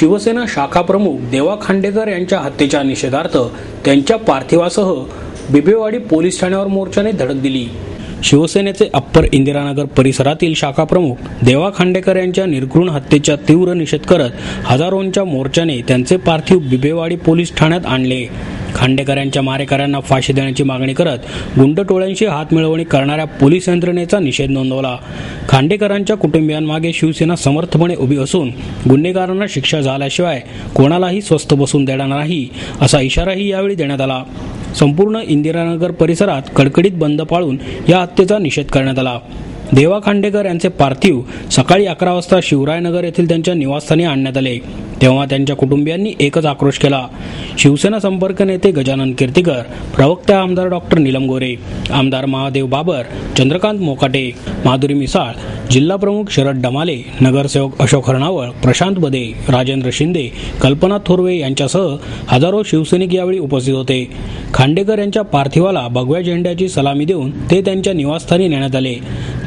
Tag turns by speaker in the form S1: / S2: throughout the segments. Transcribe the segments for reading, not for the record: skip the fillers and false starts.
S1: शिवसेना शाखा प्रमुख देवा खांडेकर यांच्या हत्येच्या निषेधार्थ त्यांच्या पार्थिवासह बिबवेवाडी पोलीस ठाण्यावर मोर्चाने धडक दिली। शिवसेनेचे अप्पर इंदिरानगर परिसरातील शाखा प्रमुख देवा खांडेकर यांच्या निर्घृण हत्येचा तीव्र निषेध करत हजारोंच्या मोर्चाने त्यांचे पार्थिव बिबवेवाडी पोलीस ठाण्यात आणले। खांडेकर यांच्या मारेकऱ्यांना फाशी देण्याची मागणी करत गुंड टोळ्यांशी हातमिळवणी करणाऱ्या पोलीस यंत्रणेचा निषेध नोंदवला। खांडेकरांच्या कुटुंबियांमागे शिवसेना समर्थपणे उभी असून गुन्हेगारांना शिक्षा झाल्याशिवाय कोणालाही स्वस्थ बसून देणार नाही असा इशाराही यावेळी देण्यात आला। संपूर्ण इंदिरानगर परिसरात कडकडीत बंद पाळून या हत्येचा निषेध करण्यात आला। देवा खांडेकर यांचे पार्थिव सकाळी 11 वाजता शिवरायनगर येथील त्यांच्या निवासस्थानी आणण्यात आले। तेव्हा त्यांच्या कुटुंबियांनी एकच आक्रोश केला। शिवसेना संपर्क नेते गजानन कीर्तीकर, प्रवक्ता आमदार डॉक्टर नीलम गोरे, आमदार महादेव बाबर, चंद्रकांत मोकाटे, माधुरी मिसाळ, जिल्हा प्रमुख शरद डमाले, नगरसेवक अशोक हरणावळ, प्रशांत बदे, राजेंद्र शिंदे, कल्पना थोरवे यांच्यासह हजारो शिवसैनिक यावेळी उपस्थित होते। खांडेकर यांच्या पार्थिवाला भगव्या झेंड्याची सलामी देऊन ते त्यांच्या निवासस्थानी नेण्यात आले।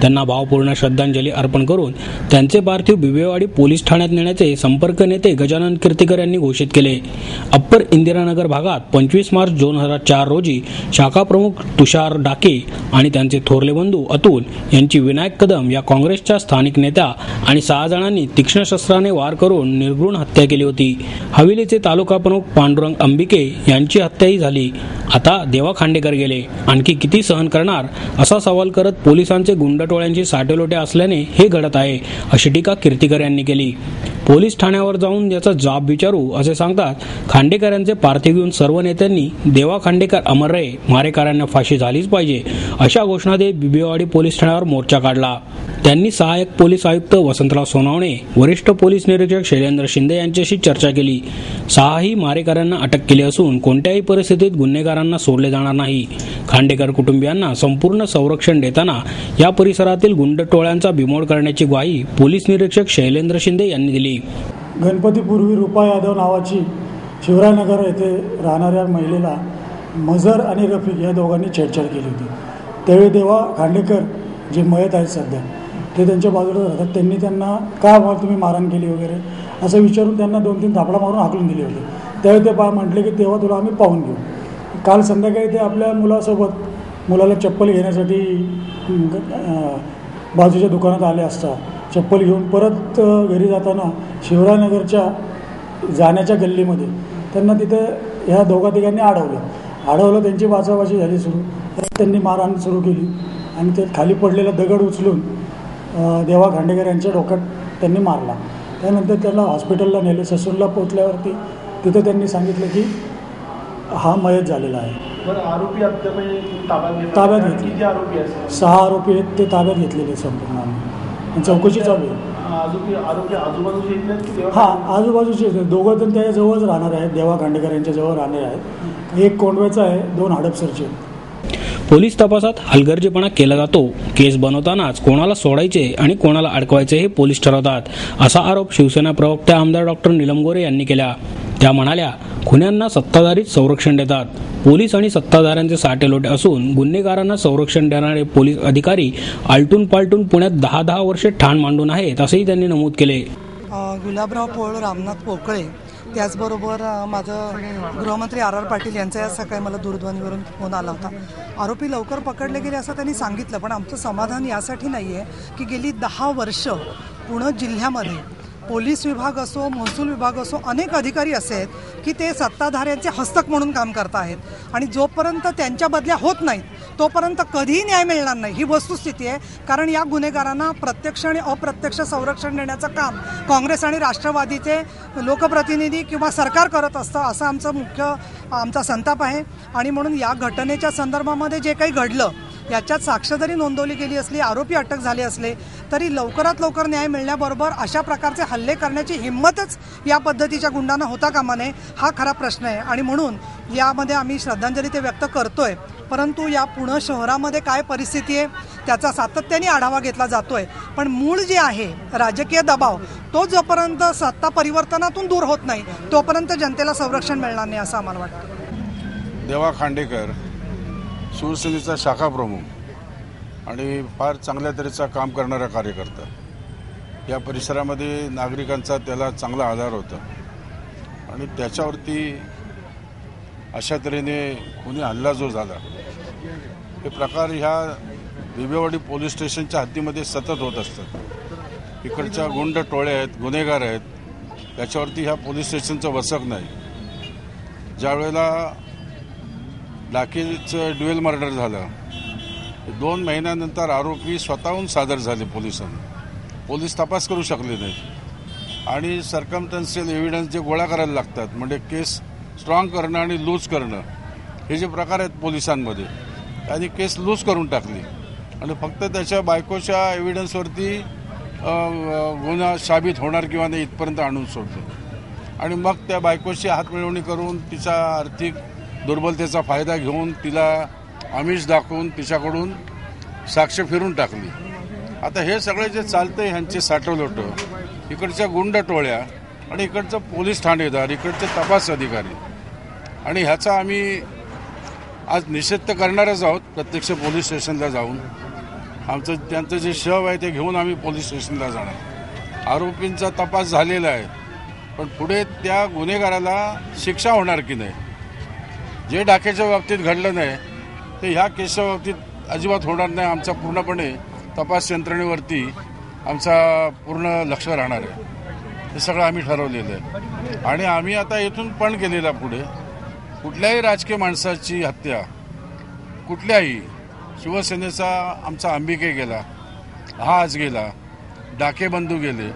S1: त्यांना भावपूर्ण श्रद्धांजली अर्पण करून त्यांचे पार्थिव बिबवेवाडी पोलीस ठाण्यात नेण्याचे संपर्क नेते गजानन कीर्तीकर यांनी घोषित केले। अप्पर इंदिरानगर भागात 25 मार्च 2004 रोजी शाखा प्रमुख तुषार डाके आणि त्यांचे थोरले बंधू अतुल यांची विनायक कदम या काँग्रेसच्या स्थानिक नेत्या आणि 6 जणांनी तीक्ष्ण शस्त्राने वार करून निर्घृण हत्या केली होती। हवेलीचे तालुका प्रमुख पांडुरंग अंबिके यांची हत्याही झाली। आता देवा खांडेकर गेले, आणखी किती सहन करणार असा सवाल करत पोलिसांचे गुंड टोळ्यांची साटेलोटे असल्याने हे घडत आहे अशी टीका कीर्तीकर यांनी केली। पोलीस ठाण्यावर जाऊन याचा जाब विचारू असे सांगतात खांडेकर यांचे पार्थिव घेऊन सर्व नेत्यांनी देवा खांडेकर अमर रहे, मारेकऱ्यांना फाशी झालीच पाहिजे अशा घोषणा देत बिबवेवाडी पोलीस ठाण्यावर मोर्चा काढला। त्यांनी सहाय्यक पोलीस आयुक्त वसंतराव सोनवणे, वरिष्ठ पोलीस निरीक्षक शैलेंद्र शिंदे यांच्याशी चर्चा केली। 6ही मारेकऱ्यांना अटक केली असून कोणत्याही परिस्थितीत गुन्हेगारांना सोडले जाणार नाही। खांडेकर कुटुंबियांना संपूर्ण संरक्षण देताना या परिसरातील गुंड टोळ्यांचा बिमोड करण्याची ग्वाही पोलीस निरीक्षक शैलेंद्र शिंदे यांनी दिली।
S2: गणपतीपूर्वी रूपा यादव नावाची शिवरायनगर येथे राहणाऱ्या महिलेला मजर आणि रफिक या दोघांनी छेडछाड केली होती। त्यावेळी देवा खांडेकर जे मयत आहेत सध्या ते त्यांच्या बाजूला राहतात। त्यांनी त्यांना का तुम्ही मारहाण केली वगैरे असं विचारून त्यांना 2-3 थापडा मारून हाकलून दिले होते। त्यावेळी ते म्हटले की तेव्हा तुला आम्ही पाहून घेऊ। काल संध्याकाळी ते आपल्या मुलासोबत मुलाला चप्पल घेण्यासाठी बाजूच्या दुकानात आले असता चप्पल घेऊन परत घरी जाताना शिवरायनगरच्या जाण्याच्या गल्लीमध्ये त्यांना तिथे ह्या दोघा-तिघांनी अडवलं। त्यांची बाचाबाची झाली सुरू, त्यांनी मारहाण सुरू केली आणि ते खाली पडलेला दगड उचलून देवा खांडेकर यांच्या डोक्यात त्यांनी मारला। त्यानंतर त्याला हॉस्पिटलला नेले। ससूनला पोहोचल्यावरती तिथे त्यांनी सांगितलं की हा मयत झालेला आहे। ताब्यात घेतले 6 आरोपी आहेत, ते ताब्यात घेतलेले संपूर्ण आम्ही चौकशी चालू आहे। आजूबाजूचे दोघं जण त्याच्या जवळच राहणार आहेत, देवा खांडेकर यांच्या जवळ राहणार आहेत। एक कोंडव्याचा आहे, 2 हडपसरचे।
S1: पोलीस तपासात हलगर्जीपणा केला जातो। केस बनवतानाच कोणाला सोडायचे आणि कोणाला अडकवायचे हे पोलीस ठरवतात असा आरोप शिवसेना प्रवक्त्या आमदार डॉक्टर नीलम गोरे यांनी केला। त्या म्हणाल्या, खुन्यांना सत्ताधारीच संरक्षण देतात। पोलीस आणि सत्ताधाऱ्यांचे साटेलोटे असून गुन्हेगारांना संरक्षण देणारे पोलीस अधिकारी आलटून पालटून पुण्यात 10-10 वर्षे ठाण मांडून आहेत असेही त्यांनी नमूद केले।
S3: गुलाबराव पोळ, रामनाथ पोकळे, त्याचबरोबर माझं गृहमंत्री RR पाटील यांचा या सकाळी मला दूरध्वनीवरून फोन आला होता। आरोपी लवकर पकडले गेले असं त्यांनी सांगितलं, पण आमचं समाधान यासाठी नाही आहे की गेली 10 वर्ष पुणे जिल्ह्यामध्ये पोलीस विभाग असो, महसूल विभाग असो, अनेक अधिकारी असे आहेत की ते सत्ताधाऱ्यांचे हस्तक म्हणून काम करत आहेत आणि जोपर्यंत त्यांच्या बदल्या होत नाहीत तोपर्यंत कधीही न्याय मिळणार नाही ही वस्तुस्थिती आहे। कारण या गुन्हेगारांना प्रत्यक्ष आणि अप्रत्यक्ष संरक्षण देण्याचं काम काँग्रेस आणि राष्ट्रवादीचे लोकप्रतिनिधी किंवा सरकार करत असतं असं आमचा संताप आहे। आणि म्हणून या घटनेच्या संदर्भामध्ये जे काही घडलं याच्यात साक्ष जरी नोंदवली गेली असली, आरोपी अटक झाले असले तरी लवकरात लवकर न्याय मिळण्याबरोबर अशा प्रकारचे हल्ले करण्याची हिंमतच या पद्धतीच्या गुंडांना होता कामा नये हा खरा प्रश्न आहे। आणि म्हणून यामध्ये आम्ही श्रद्धांजली ते व्यक्त करतोय, परंतु या पुणे शहरामध्ये काय परिस्थिती आहे त्याचा सातत्याने आढावा घेतला जातोय। पण मूळ जे आहे राजकीय दबाव तो जोपर्यंत सत्ता परिवर्तनातून दूर होत नाही तोपर्यंत जनतेला संरक्षण मिळणार नाही असं आम्हाला वाटतं।
S4: देवा खांडेकर शिवसेनेचा शाखा प्रमुख आणि फार चांगल्या तऱ्हेचा काम करणारा कार्यकर्ता। या परिसरामध्ये नागरिकांचा त्याला चांगला आधार होता। आणि त्याच्यावरती अशा तऱ्हेने कोणी हल्ला जो झाला, हे प्रकार ह्या बिबवेवाडी पोलीस स्टेशनच्या हद्दीमध्ये सतत होत असतात. इकडच्या गुंड टोळे आहेत, गुन्हेगार आहेत, त्याच्यावरती ह्या पोलीस स्टेशनचं वचक नाही. ज्या वेळेला डाकेचं ड्युएल मर्डर झालं, 2 महिन्यानंतर आरोपी स्वतःहून सादर झाले पोलिसांना. पोलीस तपास करू शकले नाहीत आणि सर्कमस्टन्शियल एव्हिडन्स जे गोळा करायला लागतात, म्हणजे केस स्ट्रॉंग करणं आणि लूज करणं, हे जे प्रकार आहेत पोलिसांमध्ये, त्यांनी केस लूज करून टाकली आणि फक्त त्याच्या बायकोच्या एव्हिडन्सवरती गुन्हा साबित होणार किंवा नाही इथपर्यंत आणून सोडलं. आणि मग त्या बायकोची हातमिळवणी करून तिचा आर्थिक दुर्बलतेचा फायदा घेऊन तिला आमिष दाखवून तिच्याकडून साक्ष फिरून टाकली. आता हे सगळे जे चालतंय ह्यांचे साठवलोटं, इकडच्या गुंड टोळ्या आणि इकडचं पोलीस ठाणेदार, इकडचे तपास अधिकारी, आणि ह्याचा आम्ही आज निषेध तर करणारच आहोत. प्रत्यक्ष पोलीस स्टेशनला जाऊन त्यांचं जे शव आहे ते घेऊन आम्ही पोलीस स्टेशनला जाणार. आरोपींचा तपास झालेला आहे, पण पुढे त्या गुन्हेगाराला शिक्षा होणार की नाही, जे डाकेच्या बाबतीत घडलं नाही ते ह्या केसच्या बाबतीत अजिबात होणार नाही. आमचा पूर्णपणे तपास यंत्रणेवरती आमचा पूर्ण लक्ष राहणार आहे. हे सगळं आम्ही ठरवलेलं आहे आणि आम्ही आता इथून पण केलेला पुढे कुठल्याही राजकीय माणसाची हत्या, कुठल्याही शिवसेनेचा आमचा अंबिके गेला, हा आज गेला, डाकेबंधू गेले,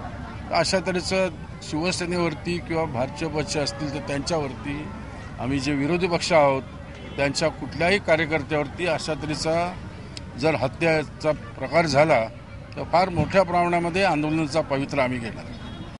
S4: अशा तऱ्हेचं शिवसेनेवरती किंवा भाजपचे पक्ष असतील तर त्यांच्यावरती, आम्ही जे विरोधी पक्ष आहोत त्यांच्या कुठल्याही कार्यकर्त्यावरती अशा तऱ्हेचा जर हत्याचा प्रकार झाला तर फार मोठ्या प्रमाणामध्ये आंदोलनाचा पवित्रा आम्ही घेणार.